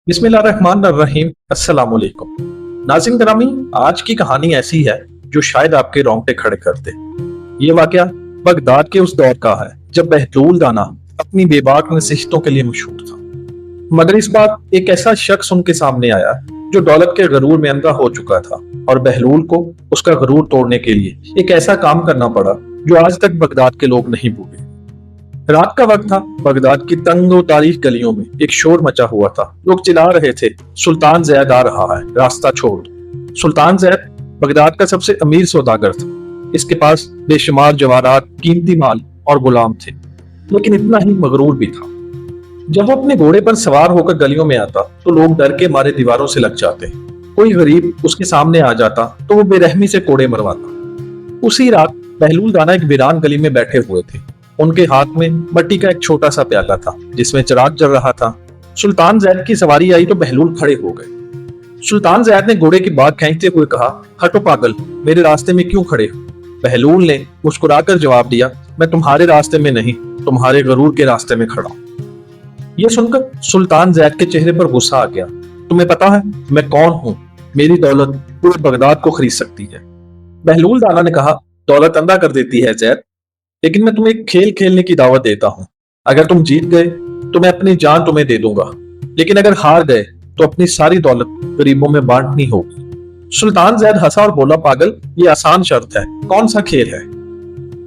बिस्मिल्लाहिर्रहमानिर्रहीम। अस्सलाम वालेकुम। नाज़रीन ग्रामी, आज की कहानी ऐसी है जो शायद आपके रोंगटे खड़े कर दे। ये वाकया बगदाद के उस दौर का है जब बहलूल दाना अपनी बेबाक नसीहतों के लिए मशहूर था। मगर इस बार एक ऐसा शख्स उनके सामने आया जो दौलत के गरूर में अंधा हो चुका था, और बहलूल को उसका गरूर तोड़ने के लिए एक ऐसा काम करना पड़ा जो आज तक बगदाद के लोग नहीं भूले। रात का वक्त था। बगदाद की तंग और तारीख गलियों में एक शोर मचा हुआ था। लोग चिल्ला रहे थे, सुल्तान ज़ैद आ रहा है, रास्ता छोड़ दो। सुल्तान ज़ैद बगदाद का सबसे अमीर सौदागर था। इसके पास बेशुमार जवाहरात, कीमती माल और गुलाम थे, लेकिन इतना ही मगरूर भी था। जब वो अपने घोड़े पर सवार होकर गलियों में आता तो लोग डर के मारे दीवारों से लग जाते। कोई गरीब उसके सामने आ जाता तो वो बेरहमी से कोड़े मरवाता। उसी रात बहलूल दाना एक वीरान गली में बैठे हुए थे। उनके हाथ में मट्टी का एक छोटा सा प्याला था जिसमें चिराग जल रहा था। सुल्तान ज़ैद की सवारी आई तो बहलूल खड़े हो गए। सुल्तान ज़ैद ने घोड़े की बात खींचते हुए कहा, हटो पागल, मेरे रास्ते में क्यों खड़े हो? बहलूल ने मुस्कुराकर जवाब दिया, मैं तुम्हारे रास्ते में नहीं, तुम्हारे गरूर के रास्ते में खड़ा हूं। यह सुनकर सुल्तान ज़ैद के चेहरे पर गुस्सा आ गया। तुम्हें पता है मैं कौन हूं? मेरी दौलत पूरे बगदाद को खरीद सकती है। बहलूल दाना ने कहा, दौलत अंधा कर देती है ज़ैद, लेकिन मैं तुम्हें एक खेल खेलने की दावत देता हूं। अगर तुम जीत गए तो मैं अपनी जान तुम्हें दे दूंगा, लेकिन अगर हार गए तो अपनी सारी दौलत गरीबों में बांटनी होगी। सुल्तान ज़ैद हंसा और बोला, पागल, ये आसान शर्त है, कौन सा खेल है?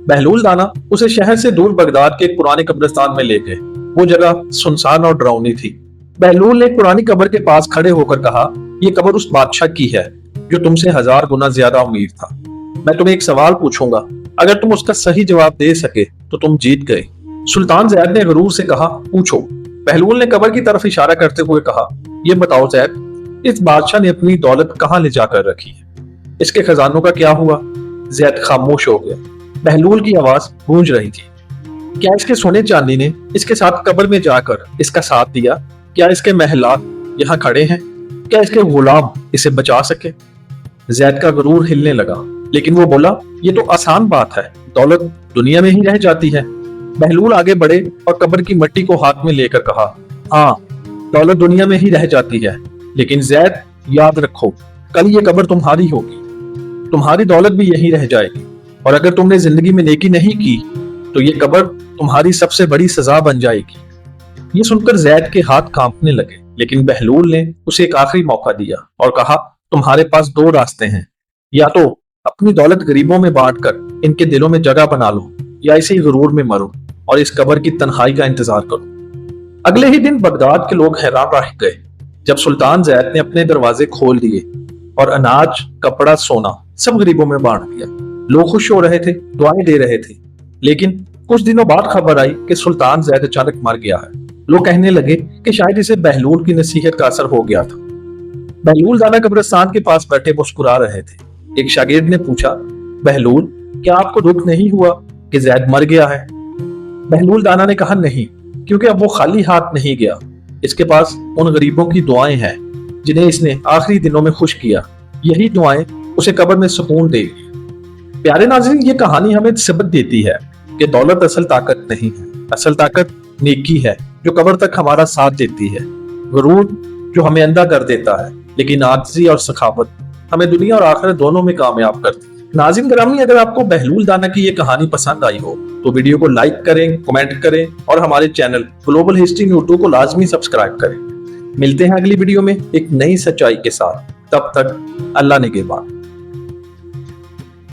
बहलूल दाना उसे शहर से दूर बगदाद के एक पुराने कब्रिस्तान में ले गए। वो जगह सुनसान और डरावनी थी। बहलूल ने पुरानी कब्र के पास खड़े होकर कहा, यह कब्र उस बादशाह की है जो तुमसे 1000 गुना ज्यादा अमीर था। मैं तुम्हें एक सवाल पूछूंगा, अगर तुम उसका सही जवाब दे सके तो तुम जीत गए। सुल्तान ज़ैद ने गरूर से कहा, पूछो। बहलूल ने कब्र की तरफ इशारा करते हुए कहा, यह बताओ ज़ैद, इस बादशाह ने अपनी दौलत कहां ले जाकर रखी है? इसके खजानों का क्या हुआ? ज़ैद खामोश हो गया। बहलूल की आवाज गूंज रही थी, क्या इसके सोने चांदी ने इसके साथ कब्र में जाकर इसका साथ दिया? क्या इसके महलात यहाँ खड़े हैं? क्या इसके गुलाम इसे बचा सके? ज़ैद का गरूर हिलने लगा, लेकिन वो बोला, ये तो आसान बात है, दौलत दुनिया में ही रह जाती है। बहलूल आगे बढ़े और कब्र की मट्टी को हाथ में लेकर कहा, हाँ, दौलत दुनिया में ही रह जाती है, लेकिन ज़ैद याद रखो, कल ये कब्र तुम्हारी होगी, तुम्हारी दौलत भी यही रह जाएगी, और अगर तुमने जिंदगी में नेकी नहीं की तो ये कब्र तुम्हारी सबसे बड़ी सजा बन जाएगी। ये सुनकर ज़ैद के हाथ कांपने लगे, लेकिन बहलूल ने उसे एक आखिरी मौका दिया और कहा, तुम्हारे पास 2 रास्ते हैं, या तो अपनी दौलत गरीबों में बांटकर इनके दिलों में जगह बना लो, या इसी गरूर में मरो और इस कब्र की तन्हाई का इंतजार करो। अगले ही दिन बगदाद के लोग हैरान रह गए जब सुल्तान ज़ैद ने अपने दरवाजे खोल दिए और अनाज, कपड़ा, सोना सब गरीबों में बांट दिया। लोग खुश हो रहे थे, दुआएं दे रहे थे, लेकिन कुछ दिनों बाद खबर आई कि सुल्तान ज़ैद अचानक मर गया है। लोग कहने लगे कि शायद इसे बहलूल की नसीहत का असर हो गया था। बहलूल दाना कब्रिस्तान के पास बैठे मुस्कुरा रहे थे। एक शागिर्द ने पूछा, बहलूल, क्या आपको दुख नहीं हुआ कि ज़ैद मर गया है? बहलूल दाना ने कहा, नहीं, क्योंकि अब वो खाली हाथ नहीं गया। इसके पास उन गरीबों की दुआएं हैं जिन्हें इसने आखिरी दिनों में खुश किया। यही दुआएं उसे कब्र में सुकून देगी। प्यारे नाज़रीन, ये कहानी हमें सबक देती है कि दौलत असल ताकत नहीं है, असल ताकत नेकी है जो कब्र तक हमारा साथ देती है। गरूर जो हमें अंधा कर देता है, लेकिन आजिज़ी और सखावत हमें दुनिया और आखिरत दोनों में कामयाब करती है। नाज़रीन ग्रामी, अगर आपको बहलूल दाना की ये कहानी पसंद आई हो तो वीडियो को लाइक करें, कमेंट करें और हमारे चैनल ग्लोबल हिस्ट्री न्यूज़ को लाजमी सब्सक्राइब करें। मिलते हैं अगली वीडियो में एक नई सच्चाई के साथ। तब तक अल्लाह निगहबान।